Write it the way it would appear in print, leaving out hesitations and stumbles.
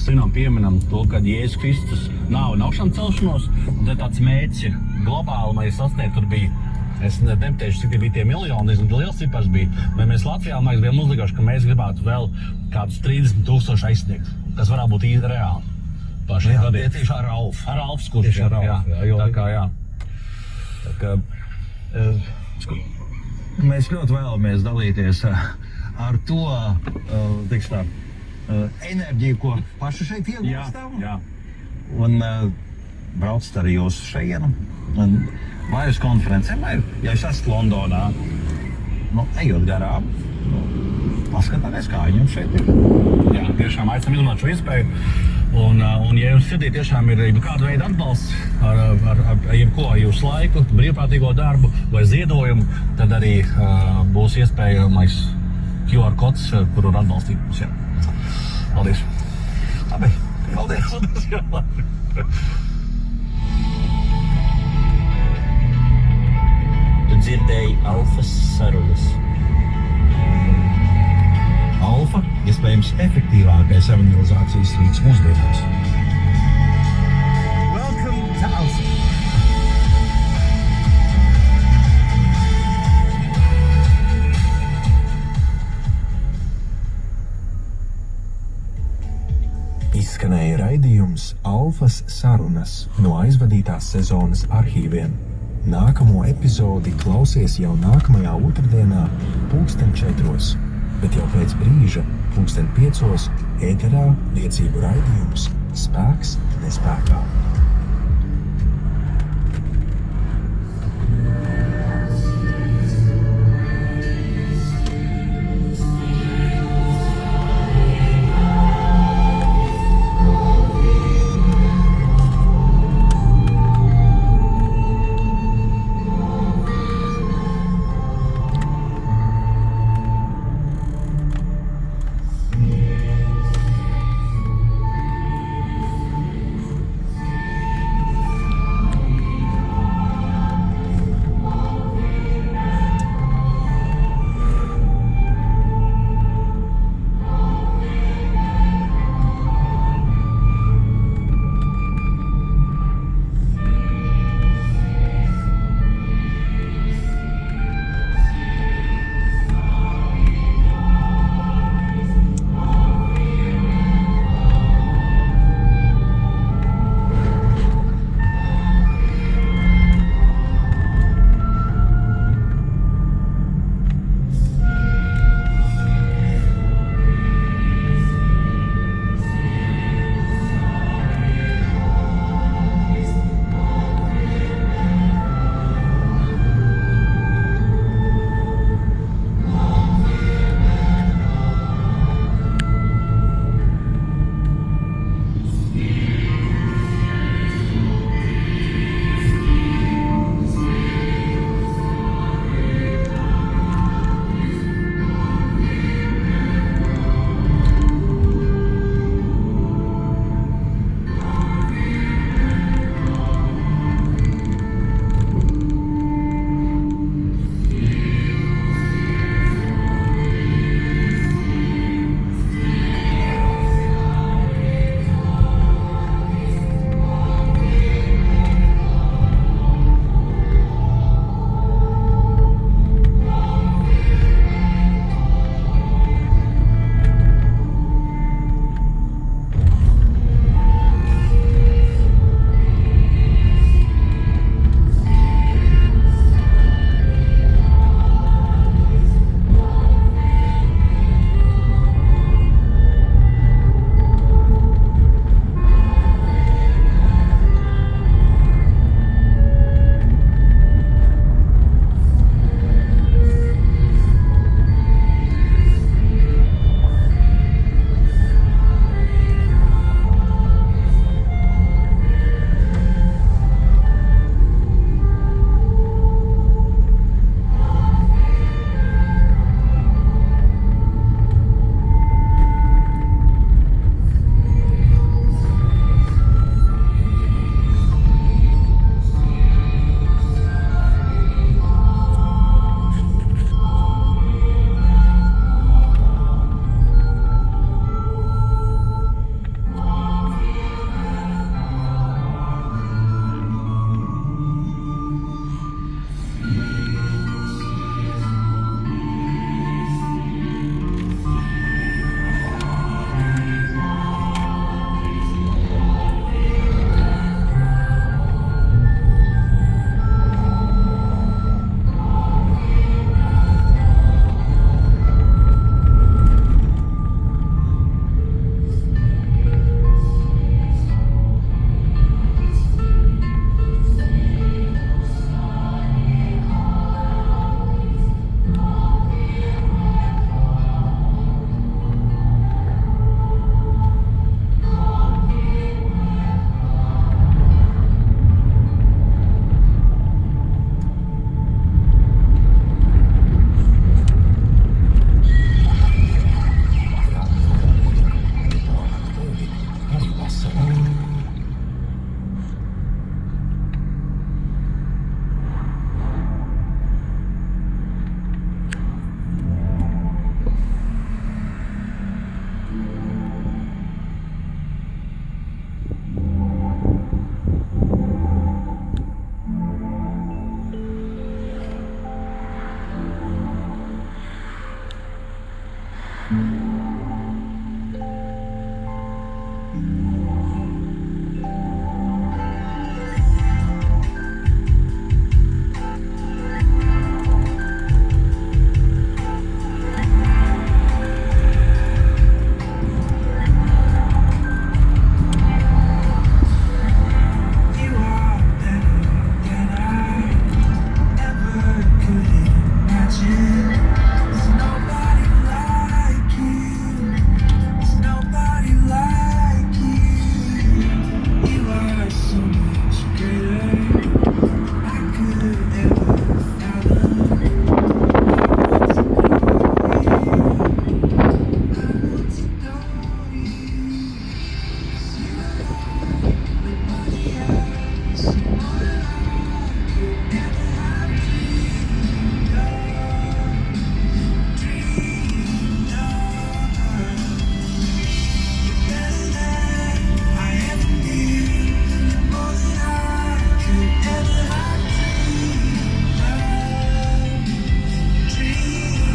svinam pieminam to, ka Jēzus Kristus nav un augšām celšanos, un tad tāds mērķis ir globāli, lai sasniegt, tur bija, es neteikšu, cik bija tie miljoni, liels cipars bija, bet mēs Latvijā, man liekas, bijām uzlikuši, ka mēs gribētu vēl kādus 30,000 aizsniegt, kas varētu būt īsti reāli. Paši gadiem. Tieši ar Alfu. Ar Alfu skurš, jā. Tā kā, jā. Tā kā, mēs ļoti vēlamies dalīties ar to, teiksim tā, enerģiju, ko paši šeit iegūstam. Jā. Un braucat arī jūs šejienu. Vai uz konferencēm, vai, ja jūs esat Londonā, ejot garām, paskatāties, kā viņam šeit ir. Jā, tiešām aicinām izmantot šo iespēju. Un ja jums sirdī tiešām ir kāda veida atbalsts ar jebko jūsu laiku, brīvprātīgo darbu vai ziedojumu, tad arī būs iespējamais QR kods, kuru var atbalstīt mums. Jā. Paldies! Labi, paldies! Tu dzirdēji Alfas sarunas. Alfa, iespējams, efektīvākais evangelizācijas rīks mūsdienās. Welcome to Alpha. Izskanēja raidījums Alfas sarunas no aizvadītās sezonas arhīviem. Nākamo epizodi klausies jau nākamajā otrdienā 4:00, bet jau pēc brīža 5:00 ēterā liecību raidījums Spēks nespēkā.